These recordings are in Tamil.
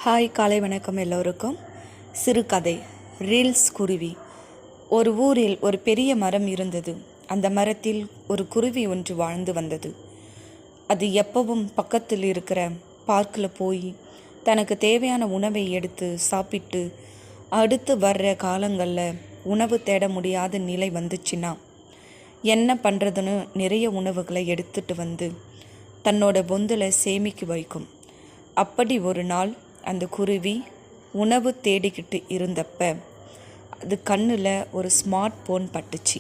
ஹாய், காலை வணக்கம் எல்லோருக்கும். சிறுகதை ரீல்ஸ் குருவி. ஒரு ஊரில் ஒரு பெரிய மரம் இருந்தது. அந்த மரத்தில் ஒரு குருவி ஒன்று வாழ்ந்து வந்தது. அது எப்பவும் பக்கத்தில் இருக்கிற பார்க்கில் போய் தனக்கு தேவையான உணவை எடுத்து சாப்பிட்டு அடுத்து வர்ற காலங்களில் உணவு தேட முடியாத நிலை வந்துச்சுன்னா என்ன பண்ணுறதுன்னு நிறைய உணவுகளை எடுத்துட்டு வந்து தன்னோட பொந்தில் சேமிக்க வைக்கும். அப்படி ஒரு நாள் அந்த குருவி உணவு தேடிக்கிட்டு இருந்தப்ப அது கண்ணில் ஒரு ஸ்மார்ட் ஃபோன் பட்டுச்சு.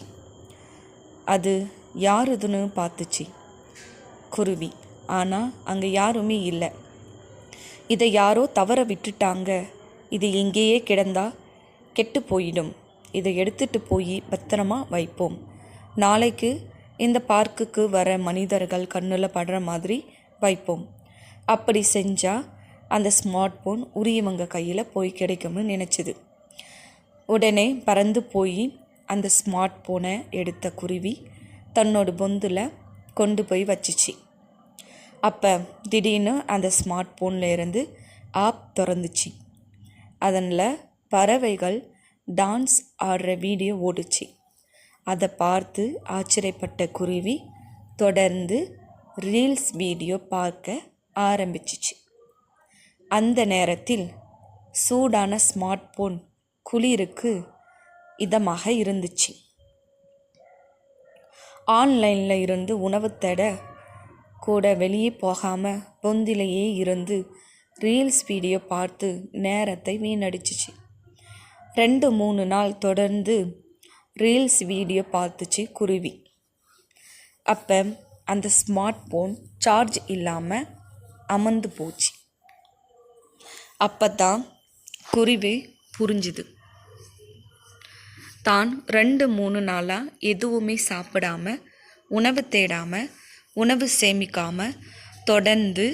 அது யாருதுன்னு பார்த்துச்சு குருவி. ஆனால் அங்கே யாருமே இல்லை. இதை யாரோ தவற விட்டுட்டாங்க. இது எங்கேயே கிடந்தா கெட்டு போயிடும். இதை எடுத்துகிட்டு போய் பத்திரமா வைப்போம். நாளைக்கு இந்த பார்க்குக்கு வர மனிதர்கள் கண்ணில் படுற மாதிரி வைப்போம். அப்படி செஞ்சால் அந்த ஸ்மார்ட் ஃபோன் உரியவங்க கையில் போய் கிடைக்கும்னு நினச்சிது. உடனே பறந்து போய் அந்த ஸ்மார்ட் ஃபோனை எடுத்த குருவி தன்னோட பொந்தில் கொண்டு போய் வச்சிச்சு. அப்போ திடீர்னு அந்த ஸ்மார்ட் ஃபோனில் இருந்து ஆப் திறந்துச்சு. அதனில் பறவைகள் டான்ஸ் ஆடுற வீடியோ ஓடுச்சு. அதை பார்த்து ஆச்சரியப்பட்ட குருவி தொடர்ந்து ரீல்ஸ் வீடியோ பார்க்க ஆரம்பிச்சிச்சு. அந்த நேரத்தில் சூடான ஸ்மார்ட் ஃபோன் குளிருக்கு இதமாக இருந்துச்சு. ஆன்லைனில் இருந்து உணவு தேட கூட வெளியே போகாமல் பொந்திலேயே இருந்து ரீல்ஸ் வீடியோ பார்த்து நேரத்தை வீணடிச்சிச்சு. 2-3 நாள் தொடர்ந்து ரீல்ஸ் வீடியோ பார்த்துச்சு குருவி. அப்போ அந்த ஸ்மார்ட் ஃபோன் சார்ஜ் இல்லாமல் அமர்ந்து போச்சு. அப்போ தான் குருவி புரிஞ்சுது, தான் 2-3 நாளாக எதுவுமே சாப்பிடாமல் உணவு தேடாமல் உணவு சேமிக்காமல் தொடர்ந்து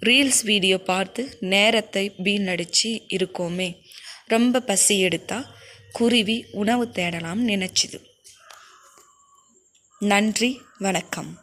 ரீல்ஸ் வீடியோ பார்த்து நேரத்தை வீணடிச்சு இருக்கோமே. ரொம்ப பசி எடுத்தால் குருவி உணவு தேடலாம் நினச்சிது. நன்றி, வணக்கம்.